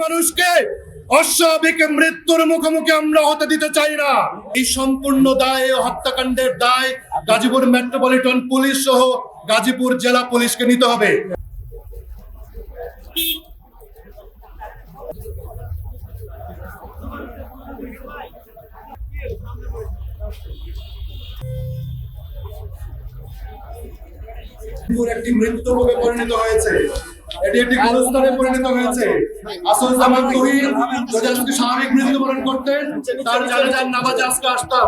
মানুষকে অস্বাভাবিক মৃত্যুর মুখোমুখি আমরা হতে দিতে চাই না। এই সম্পূর্ণ দায় হত্যাকাণ্ডের দায় গাজীপুর মেট্রোপলিটন পুলিশ সহ গাজীপুর জেলা পুলিশকে নিতে হবে। একটি মৃত্যুভোগে পরিণত হয়েছে, এটি একটি গোরস্থানে পরিণত হয়েছে। আসলজামান তুহিন যদি আজকে স্বাভাবিক মৃত্যুবরণ করতেন, তার জানাজার নামাজে আজকে আসতাম,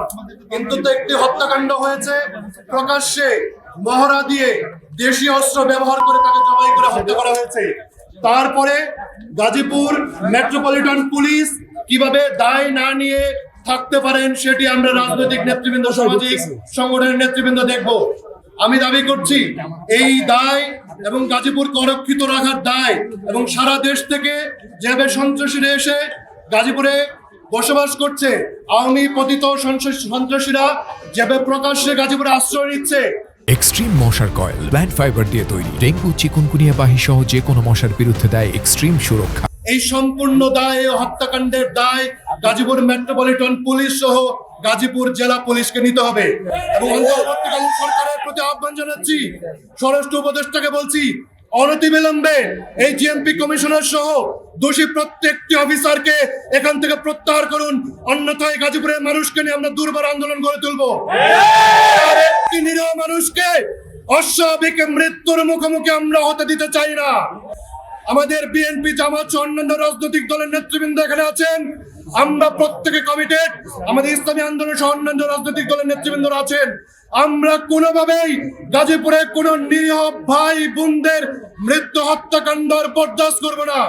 কিন্তু তো একটি হত্যাকাণ্ড হয়েছে, প্রকাশ্যে মহড়া দিয়ে দেশীয় অস্ত্র ব্যবহার করে তাকে জবাই করে হত্যা করা হয়েছে। তারপরে গাজীপুর মেট্রোপলিটন পুলিশ কিভাবে দায় না নিয়ে থাকতে পারেন সেটি আমরা রাজনৈতিক নেতৃবৃন্দ, সামাজিক সংগঠনের নেতৃবৃন্দ দেখব। আমি দাবি করছি এই দায় এবং গাজীপুরকে অরক্ষিত রাখার দায় এবং সারা দেশ থেকে যেভাবে সন্ত্রাসীরা এসে গাজীপুরে বসবাস করছে, আওয়ামী পতিত সন্ত্রাসীরা যেভাবে প্রকাশ্যে গাজীপুরে আশ্রয় নিচ্ছে। এক্সট্রিম মশার কয়েল প্ল্যান্ট ফাইবার দিয়ে তৈরি, ডেঙ্গু চিকুনগুনিয়া বাহি সহ যে কোনো মশার বিরুদ্ধে দেয় এক্সট্রিম সুরক্ষা। এই সম্পূর্ণ দায় হত্যাকাণ্ডের দায় গাজীপুর মেট্রোপলিটন পুলিশ সহ গাজীপুর জেলা পুলিশকে নিতে হবে। এবং অন্তর্বর্তীকালীন সরকারের প্রতি আহ্বান জানাচ্ছি, স্বরাষ্ট্র উপদেষ্টাকে বলছি, অনতিবিলম্বে এই জিএমপি কমিশনার সহ দোষী প্রত্যেকটি অফিসারকে এখান থেকে প্রত্যাহার করুন, অন্যথায় গাজীপুরের মানুষকে নিয়ে আমরা দুর্বার আন্দোলন গড়ে তুলবো। আর একটি নিরীহ মানুষকে অস্বাভাবিক মৃত্যুর মুখোমুখি আমরা হতে দিতে চাই না। আমাদের বিএনপি, জামাত সহ অন্যান্য রাজনৈতিক দলের নেতৃবৃন্দ এখানে আছেন, আমরা প্রত্যেকে কমিটেড। আমাদের ইসলামী আন্দোলন সহ অন্যান্য রাজনৈতিক দলের নেতৃবৃন্দরা আছেন। আমরা কোনোভাবেই গাজীপুরে কোনো নিরীহ ভাই বোনদের মৃত্যু হত্যাকাণ্ড বরদাস্ত করব না।